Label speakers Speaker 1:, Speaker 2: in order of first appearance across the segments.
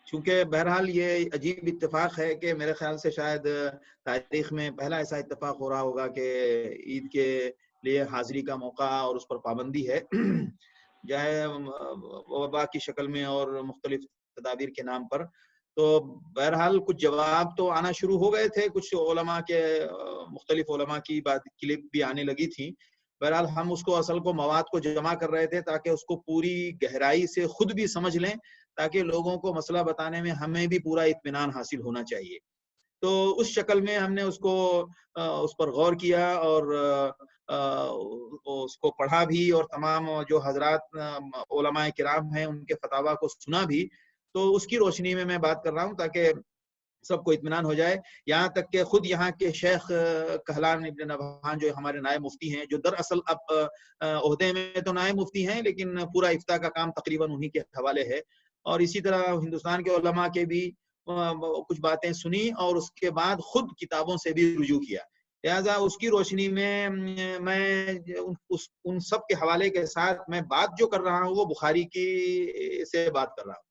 Speaker 1: چونکہ بہرحال یہ عجیب اتفاق ہے کہ میرے خیال سے شاید تاریخ میں پہلا ایسا اتفاق ہو رہا ہوگا کہ عید کے لیے حاضری کا موقع اور اس پر پابندی ہے، چاہے وبا کی شکل میں اور مختلف تدابیر کے نام پر. تو بہرحال کچھ جواب تو آنا شروع ہو گئے تھے، کچھ علماء کے مختلف علماء کی بات کلپ بھی آنے لگی تھی. بہرحال ہم اس کو اصل کو مواد کو جمع کر رہے تھے تاکہ اس کو پوری گہرائی سے خود بھی سمجھ لیں، تاکہ لوگوں کو مسئلہ بتانے میں ہمیں بھی پورا اطمینان حاصل ہونا چاہیے. تو اس شکل میں ہم نے اس پر غور کیا اور اس کو پڑھا بھی، اور تمام جو حضرات علماء کرام ہیں ان کے فتاویٰ کو سنا بھی. تو اس کی روشنی میں میں بات کر رہا ہوں تاکہ سب کو اطمینان ہو جائے. یہاں تک کہ خود یہاں کے شیخ کہلان ابن نبہان جو ہمارے نائب مفتی ہیں، جو دراصل اب عہدے میں تو نائب مفتی ہیں لیکن پورا افتاء کا کام تقریباً انہی کے حوالے ہے، اور اسی طرح ہندوستان کے علماء کے بھی کچھ باتیں سنی اور اس کے بعد خود کتابوں سے بھی رجوع کیا. لہٰذا اس کی روشنی میں میں ان سب کے حوالے کے ساتھ میں بات جو کر رہا ہوں وہ بخاری کی سے بات کر رہا ہوں.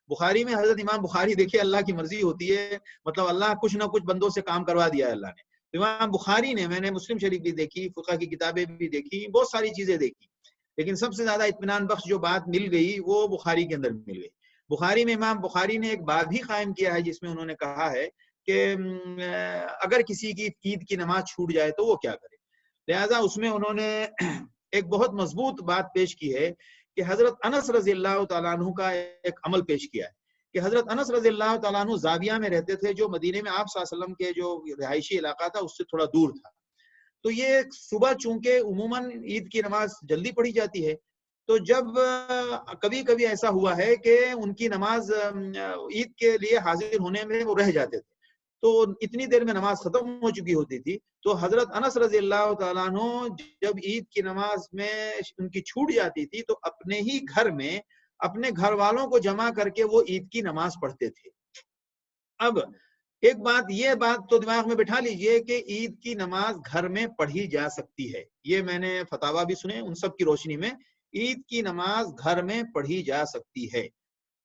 Speaker 1: بخاری میں حضرت امام بخاری، دیکھیے اللہ کی مرضی ہوتی ہے، مطلب اللہ کچھ نہ کچھ بندوں سے کام کروا دیا ہے اللہ نے. امام بخاری نے، میں نے مسلم شریف بھی دیکھی، فقہ کی کتابیں بھی دیکھی، بہت ساری چیزیں دیکھی، لیکن سب سے زیادہ اطمینان بخش جو بات مل گئی وہ بخاری کے اندر مل گئی. بخاری میں امام بخاری نے ایک باب بھی قائم کیا ہے جس میں انہوں نے کہا ہے کہ اگر کسی کی عید کی نماز چھوٹ جائے تو وہ کیا کرے. لہذا اس میں انہوں نے ایک بہت مضبوط بات پیش کی ہے کہ حضرت انس رضی اللہ تعالیٰ عنہ کا ایک عمل پیش کیا ہے کہ حضرت انس رضی اللہ تعالیٰ عنہ زاویہ میں رہتے تھے، جو مدینے میں آپ صلی اللہ علیہ وسلم کے جو رہائشی علاقہ تھا اس سے تھوڑا دور تھا. تو یہ صبح چونکہ عموماً عید کی نماز جلدی پڑھی جاتی ہے، تو جب کبھی کبھی ایسا ہوا ہے کہ ان کی نماز عید کے لیے حاضر ہونے میں وہ رہ جاتے تھے، تو اتنی دیر میں نماز ختم ہو چکی ہوتی تھی. تو حضرت انس رضی اللہ تعالیٰ عنہ جب عید کی نماز میں ان کی چھوٹ جاتی تھی تو اپنے ہی گھر میں اپنے گھر والوں کو جمع کر کے وہ عید کی نماز پڑھتے تھے. اب ایک بات، یہ بات تو دماغ میں بٹھا لیجئے کہ عید کی نماز گھر میں پڑھی جا سکتی ہے. یہ میں نے فتاویٰ بھی سنے، ان سب کی روشنی میں عید کی نماز گھر میں پڑھی جا سکتی ہے.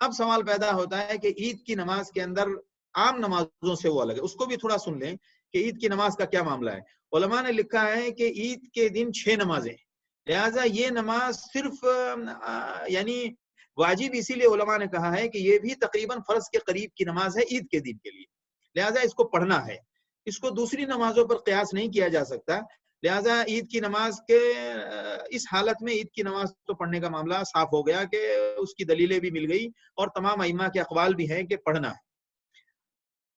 Speaker 1: اب سوال پیدا ہوتا ہے کہ عید کی نماز کے اندر عام نمازوں سے وہ الگ ہے. اس کو بھی تھوڑا سن لیں کہ عید کی نماز کا کیا معاملہ ہے. علماء نے لکھا ہے کہ عید کے دن 6 نمازیں، لہٰذا یہ نماز صرف یعنی واجب اسی لیے علماء نے کہا ہے کہ یہ بھی تقریباً فرض کے قریب کی نماز ہے عید کے دن کے لیے، لہٰذا اس کو پڑھنا ہے. اس کو دوسری نمازوں پر قیاس نہیں کیا جا سکتا. لہٰذا عید کی نماز کے اس حالت میں عید کی نماز تو پڑھنے کا معاملہ صاف ہو گیا کہ اس کی دلیلیں بھی مل گئی اور تمام ائمہ کے اقوال بھی ہیں کہ پڑھنا ہے.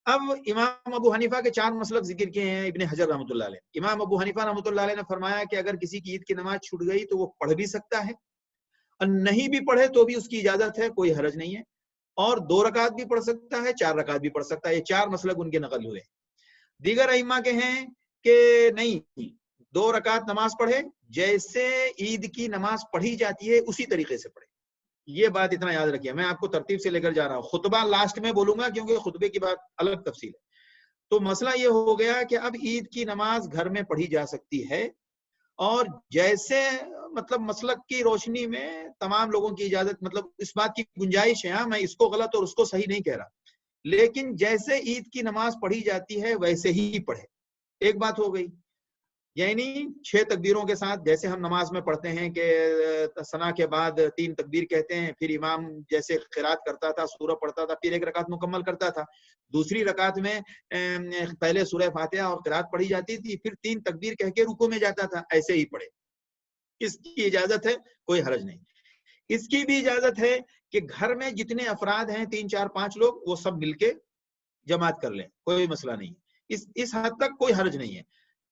Speaker 1: اب امام ابو حنیفہ کے 4 مسلک ذکر کیے ہیں ابن حجر رحمۃ اللہ علیہ. امام ابو حنیفہ رحمۃ اللہ علیہ نے فرمایا کہ اگر کسی کی عید کی نماز چھوٹ گئی تو وہ پڑھ بھی سکتا ہے، اور نہیں بھی پڑھے تو بھی اس کی اجازت ہے، کوئی حرج نہیں ہے، اور 2 رکعت بھی پڑھ سکتا ہے، 4 رکعت بھی پڑھ سکتا ہے. یہ 4 مسلک ان کے نقل ہوئے. دیگر ائمہ کے ہیں کہ نہیں، 2 رکعت نماز پڑھے، جیسے عید کی نماز پڑھی جاتی ہے اسی طریقے سے پڑھے. یہ بات اتنا یاد رکھیے، میں آپ کو ترتیب سے لے کر جا رہا ہوں. خطبہ لاسٹ میں بولوں گا کیونکہ خطبے کی بات الگ تفصیل ہے. تو مسئلہ یہ ہو گیا کہ اب عید کی نماز گھر میں پڑھی جا سکتی ہے، اور جیسے مطلب مسلک کی روشنی میں تمام لوگوں کی اجازت، مطلب اس بات کی گنجائش ہے، میں اس کو غلط اور اس کو صحیح نہیں کہہ رہا، لیکن جیسے عید کی نماز پڑھی جاتی ہے ویسے ہی پڑھے. ایک بات ہو گئی، یعنی 6 تکبیروں کے ساتھ جیسے ہم نماز میں پڑھتے ہیں کہ ثنا کے بعد 3 تکبیر کہتے ہیں، پھر امام جیسے قرات کرتا تھا، سورہ پڑھتا تھا، پھر 1 رکعت مکمل کرتا تھا، دوسری رکعت میں پہلے سورہ فاتحہ اور قرات پڑھی جاتی تھی، پھر 3 تکبیر کہہ کے رکوع میں جاتا تھا، ایسے ہی پڑھے. اس کی اجازت ہے، کوئی حرج نہیں. اس کی بھی اجازت ہے کہ گھر میں جتنے افراد ہیں 3 4 5 لوگ، وہ سب مل کے جماعت کر لیں، کوئی مسئلہ نہیں. اس حد تک کوئی حرج نہیں ہے.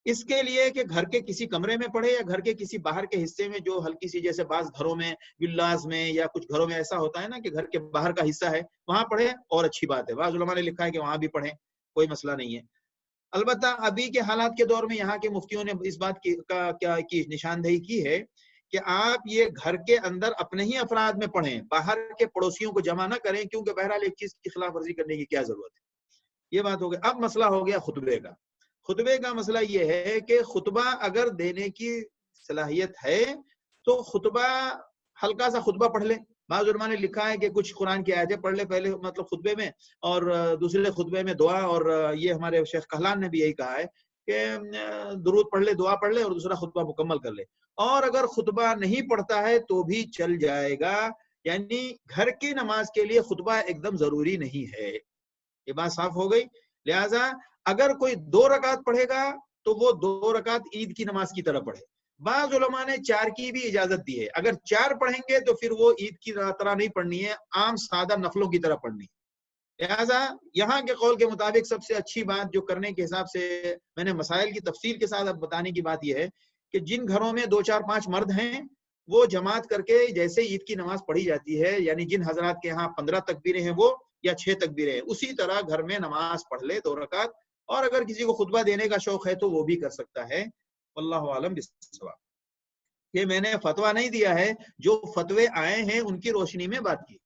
Speaker 1: اس کے لیے کہ گھر کے کسی کمرے میں پڑھے یا گھر کے کسی باہر کے حصے میں جو ہلکی سی، جیسے بعض گھروں میں ولاز میں یا کچھ گھروں میں ایسا ہوتا ہے نا کہ گھر کے باہر کا حصہ ہے، وہاں پڑھے اور اچھی بات ہے. بعض علماء نے لکھا ہے کہ وہاں بھی پڑھیں، کوئی مسئلہ نہیں ہے. البتہ ابھی کے حالات کے دور میں یہاں کے مفتیوں نے اس بات کی نشاندہی کی ہے کہ آپ یہ گھر کے اندر اپنے ہی افراد میں پڑھیں، باہر کے پڑوسیوں کو جمع نہ کریں، کیونکہ بہرحال ایک چیز کی خلاف ورزی کرنے کی کیا ضرورت ہے. یہ بات ہو گئی. اب مسئلہ ہو گیا خطبے کا. خطبے کا مسئلہ یہ ہے کہ خطبہ اگر دینے کی صلاحیت ہے تو خطبہ، ہلکا سا خطبہ پڑھ لیں، بعض علماء نے لکھا ہے کہ کچھ قرآن کی آیتیں پڑھ لے پہلے مطلب خطبے میں، اور دوسرے خطبے میں دعا، اور یہ ہمارے شیخ کہلان نے بھی یہی کہا ہے کہ درود پڑھ لے، دعا پڑھ لے، اور دوسرا خطبہ مکمل کر لے۔ اور اگر خطبہ نہیں پڑھتا ہے تو بھی چل جائے گا، یعنی گھر کی نماز کے لیے خطبہ ایک دم ضروری نہیں ہے۔ یہ بات صاف ہو گئی۔ لہٰذا اگر کوئی 2 رکعت پڑھے گا تو وہ 2 رکعت عید کی نماز کی طرح پڑھے۔ بعض علماء نے 4 کی بھی اجازت دی ہے، اگر 4 پڑھیں گے تو پھر وہ عید کی طرح نہیں پڑھنی ہے، عام سادہ نفلوں کی طرح پڑھنی ہے۔ لہٰذا یہاں کے قول کے مطابق سب سے اچھی بات جو کرنے کے حساب سے میں نے مسائل کی تفصیل کے ساتھ اب بتانے کی بات یہ ہے کہ جن گھروں میں 2 4 5 مرد ہیں وہ جماعت کر کے جیسے عید کی نماز پڑھی جاتی ہے، یعنی جن حضرات کے ہاں 15 تکبیریں ہیں وہ یا 6 تکبیریں ہیں، اسی طرح گھر میں نماز پڑھ لے 2 رکعت، اور اگر کسی کو خطبہ دینے کا شوق ہے تو وہ بھی کر سکتا ہے۔ واللہ عالم بالصواب۔ یہ میں نے فتویٰ نہیں دیا ہے، جو فتوے آئے ہیں ان کی روشنی میں بات کی۔